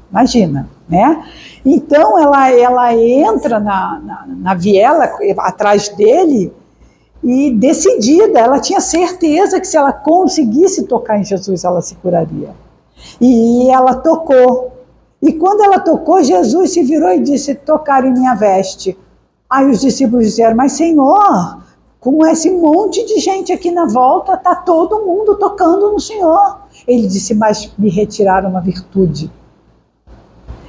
Imagina, né? Então ela entra na viela atrás dele e decidida, ela tinha certeza que se ela conseguisse tocar em Jesus, ela se curaria. E ela tocou. E quando ela tocou, Jesus se virou e disse, tocar em minha veste. Aí os discípulos disseram, mas Senhor, com esse monte de gente aqui na volta, está todo mundo tocando no Senhor. Ele disse, mas me retiraram uma virtude.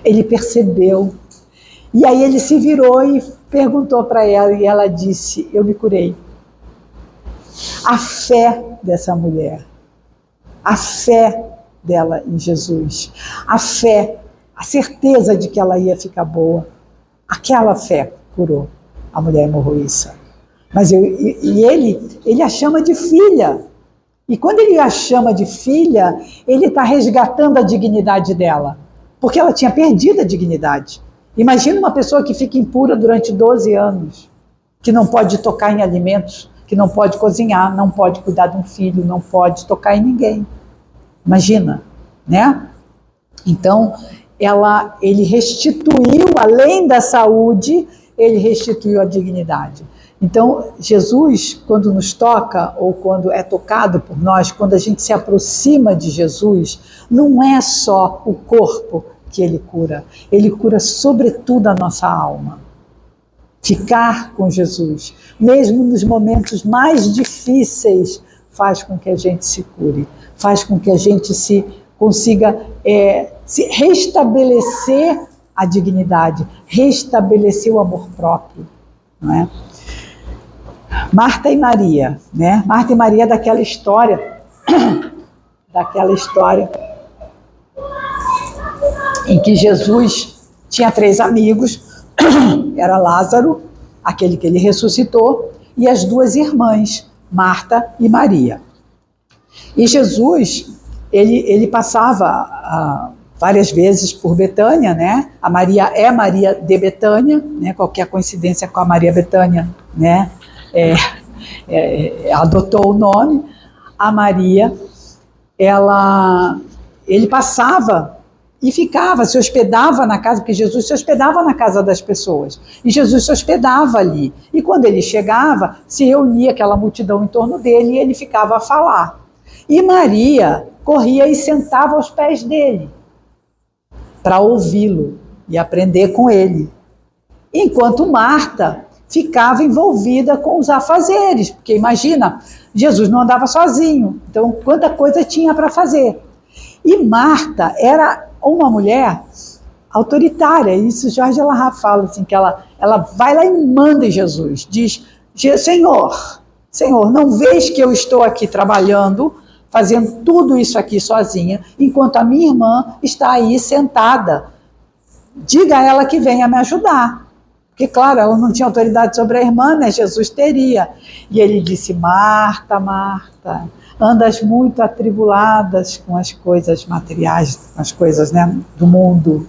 Ele percebeu. E aí ele se virou e perguntou para ela, e ela disse, eu me curei. A fé dessa mulher, a fé dela em Jesus, a fé, a certeza de que ela ia ficar boa, aquela fé curou a mulher hemorroíça. Mas ele a chama de filha. E quando ele a chama de filha, ele está resgatando a dignidade dela. Porque ela tinha perdido a dignidade. Imagina uma pessoa que fica impura durante 12 anos, que não pode tocar em alimentos, que não pode cozinhar, não pode cuidar de um filho, não pode tocar em ninguém. Imagina, né? Então, ele restituiu, além da saúde, ele restituiu a dignidade. Então, Jesus, quando nos toca, ou quando é tocado por nós, quando a gente se aproxima de Jesus, não é só o corpo que ele cura sobretudo a nossa alma. Ficar com Jesus, mesmo nos momentos mais difíceis, faz com que a gente se cure, faz com que a gente consiga se restabelecer a dignidade, restabelecer o amor próprio, não é? Marta e Maria, né? Marta e Maria é daquela história em que Jesus tinha 3 amigos, era Lázaro, aquele que ele ressuscitou, e as 2 irmãs, Marta e Maria. E Jesus, ele passava várias vezes por Betânia, né? A Maria é Maria de Betânia, né? Qualquer coincidência com a Maria Betânia, né? Adotou o nome. A Maria, ele passava e ficava, se hospedava na casa, porque Jesus se hospedava na casa das pessoas, e Jesus se hospedava ali, e quando ele chegava, se reunia aquela multidão em torno dele, e ele ficava a falar. E Maria corria e sentava aos pés dele para ouvi-lo e aprender com ele. Enquanto Marta ficava envolvida com os afazeres, porque imagina, Jesus não andava sozinho, então quanta coisa tinha para fazer. E Marta era uma mulher autoritária, isso Jorge Lahar fala, assim, que ela vai lá e manda em Jesus, diz, Senhor, não vês que eu estou aqui trabalhando, fazendo tudo isso aqui sozinha, enquanto a minha irmã está aí sentada, diga a ela que venha me ajudar. Porque, claro, ela não tinha autoridade sobre a irmã, né? Jesus teria. E ele disse, Marta, Marta, andas muito atribuladas com as coisas materiais, com as coisas, né, do mundo.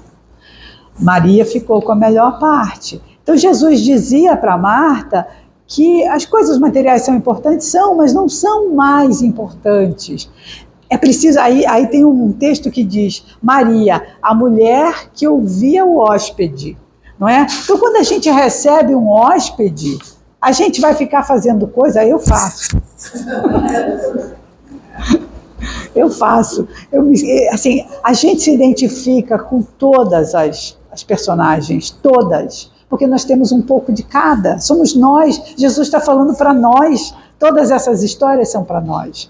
Maria ficou com a melhor parte. Então, Jesus dizia para Marta que as coisas materiais são importantes, mas não são mais importantes. É preciso, aí tem um texto que diz, Maria, a mulher que ouvia o hóspede. Não é? Então, quando a gente recebe um hóspede, a gente vai ficar fazendo coisa, eu faço. Eu faço. Assim, a gente se identifica com todas as personagens, todas, porque nós temos um pouco de cada. Somos nós. Jesus está falando para nós. Todas essas histórias são para nós.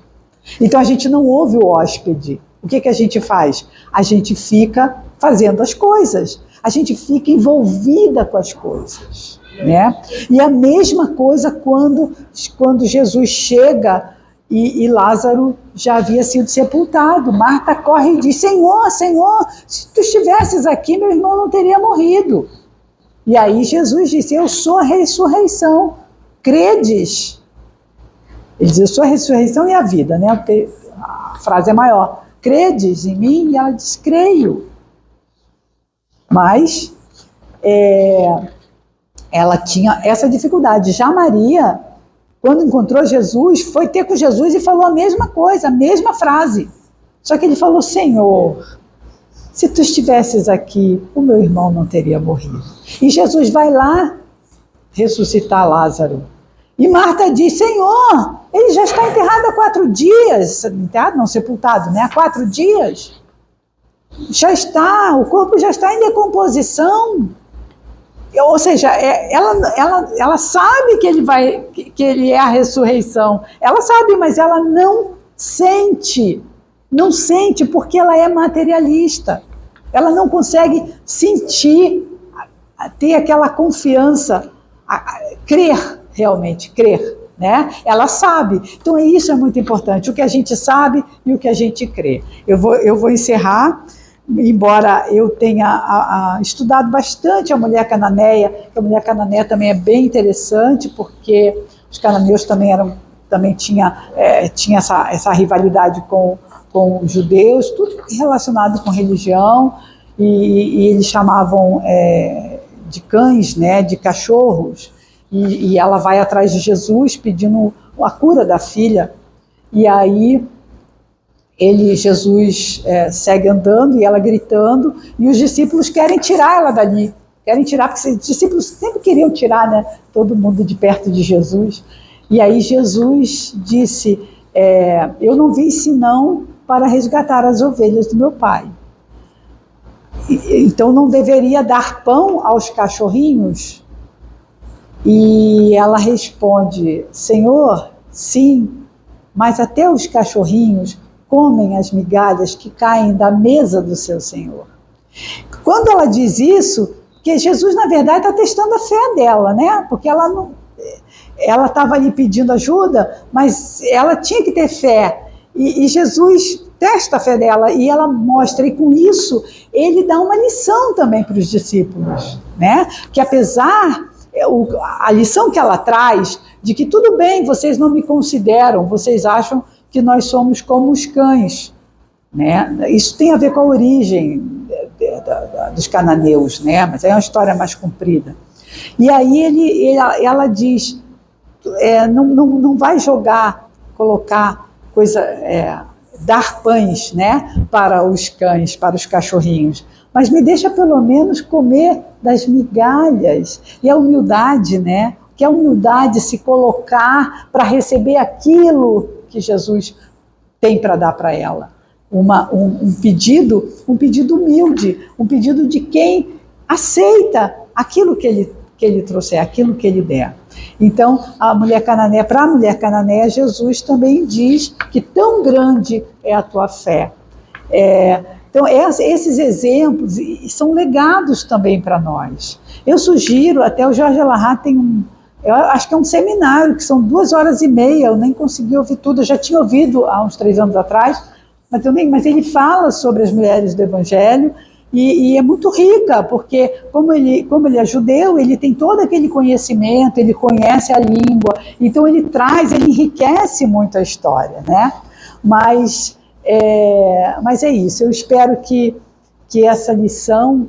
Então, a gente não ouve o hóspede. O que a gente faz? A gente fica fazendo as coisas. A gente fica envolvida com as coisas, né? E a mesma coisa quando Jesus chega e Lázaro já havia sido sepultado. Marta corre e diz, Senhor, se tu estivesses aqui, meu irmão não teria morrido. E aí Jesus disse, eu sou a ressurreição, credes? Ele diz, eu sou a ressurreição e a vida, né? Porque a frase é maior. Credes em mim? E ela diz, creio. Mas ela tinha essa dificuldade. Já Maria, quando encontrou Jesus, foi ter com Jesus e falou a mesma coisa, a mesma frase. Só que ele falou, Senhor, se tu estivesses aqui, o meu irmão não teria morrido. E Jesus vai lá ressuscitar Lázaro. E Marta diz, Senhor, ele já está enterrado há 4 dias. Enterrado, não, sepultado, né? Há 4 dias. Já está, o corpo já está em decomposição. Ou seja, ela sabe que ele é a ressurreição. Ela sabe, mas ela não sente porque ela é materialista. Ela não consegue sentir, ter aquela confiança, crer, né? Ela sabe. Então isso é muito importante, o que a gente sabe e o que a gente crê. Eu vou encerrar. Embora eu tenha estudado bastante a mulher cananeia, que a mulher cananeia também é bem interessante, porque os cananeus também tinha essa rivalidade com os judeus, tudo relacionado com religião, e eles chamavam de cães, né, de cachorros, e ela vai atrás de Jesus pedindo a cura da filha, e aí Jesus segue andando e ela gritando, e os discípulos querem tirar ela dali, porque os discípulos sempre queriam tirar, né, todo mundo de perto de Jesus. E aí Jesus disse, eu não vim senão para resgatar as ovelhas do meu pai. Então não deveria dar pão aos cachorrinhos? E ela responde, Senhor, sim, mas até os cachorrinhos comem as migalhas que caem da mesa do seu Senhor. Quando ela diz isso, que Jesus, na verdade, está testando a fé dela, né? Porque ela estava ali pedindo ajuda, mas ela tinha que ter fé. E Jesus testa a fé dela e ela mostra, e com isso ele dá uma lição também para os discípulos, né? Que apesar, a lição que ela traz, de que tudo bem, vocês não me consideram, vocês acham que nós somos como os cães, né? Isso tem a ver com a origem dos cananeus, né? Mas é uma história mais comprida. E aí ela diz, não vai colocar coisa, dar pães, né, para os cães, para os cachorrinhos, mas me deixa pelo menos comer das migalhas. E a humildade, né? Que a humildade se colocar para receber aquilo que Jesus tem para dar para ela. Um pedido humilde, um pedido de quem aceita aquilo que ele trouxer, aquilo que ele der. Então, para a mulher cananeia, Jesus também diz que tão grande é a tua fé. Então, esses exemplos são legados também para nós. Eu sugiro, até o Jorge Alahá tem eu acho que é um seminário, que são 2h30, eu nem consegui ouvir tudo, eu já tinha ouvido há uns 3 anos atrás, mas ele fala sobre as mulheres do Evangelho, e é muito rica, porque como ele é judeu, ele tem todo aquele conhecimento, ele conhece a língua, então ele enriquece muito a história, né? Mas é isso, eu espero que essa lição,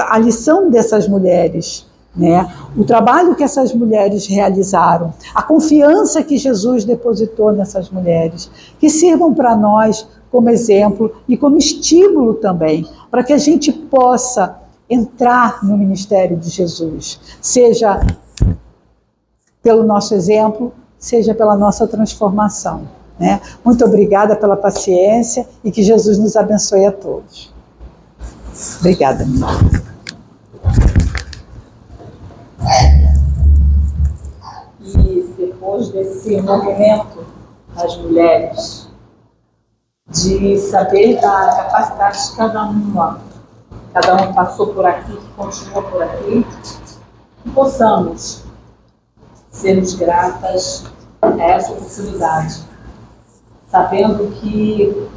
a lição dessas mulheres, né? O trabalho que essas mulheres realizaram, a confiança que Jesus depositou nessas mulheres, que sirvam para nós como exemplo e como estímulo também, para que a gente possa entrar no ministério de Jesus, seja pelo nosso exemplo, seja pela nossa transformação, né? Muito obrigada pela paciência e que Jesus nos abençoe a todos. Obrigada, minha. E depois desse movimento das mulheres, de saber da capacidade de cada uma passou por aqui, que continua por aqui, que possamos sermos gratas a essa oportunidade, sabendo que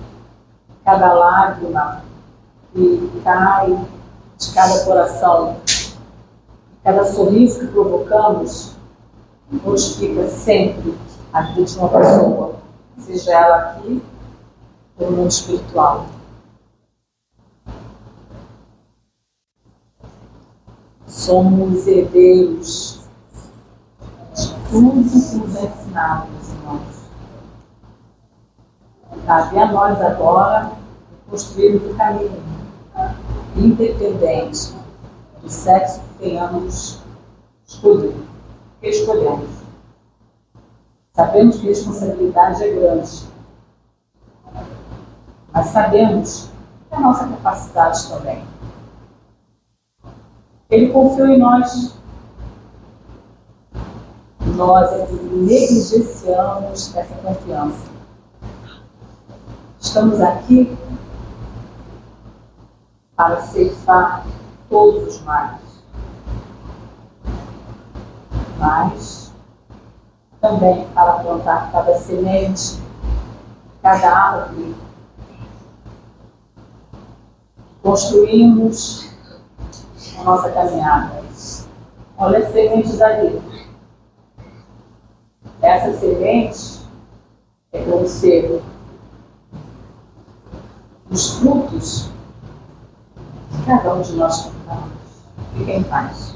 cada lágrima que cai de cada coração, cada sorriso que provocamos, modifica sempre a vida de uma pessoa, seja ela aqui ou no mundo espiritual. Somos herdeiros de tudo que nos é ensinado, meus irmãos. Cabe a nós agora construir o caminho, independente do sexo que tenhamos escolhido, que escolhemos. Sabemos que a responsabilidade é grande, mas sabemos que é a nossa capacidade também. Ele confiou em nós. Nós é que negligenciamos essa confiança. Estamos aqui para ceifar todos os males, mas também para plantar cada semente, cada árvore. Construímos a nossa caminhada. Olha as sementes ali. Essa semente é como ser os frutos que cada um de nós plantamos. Fiquem em paz.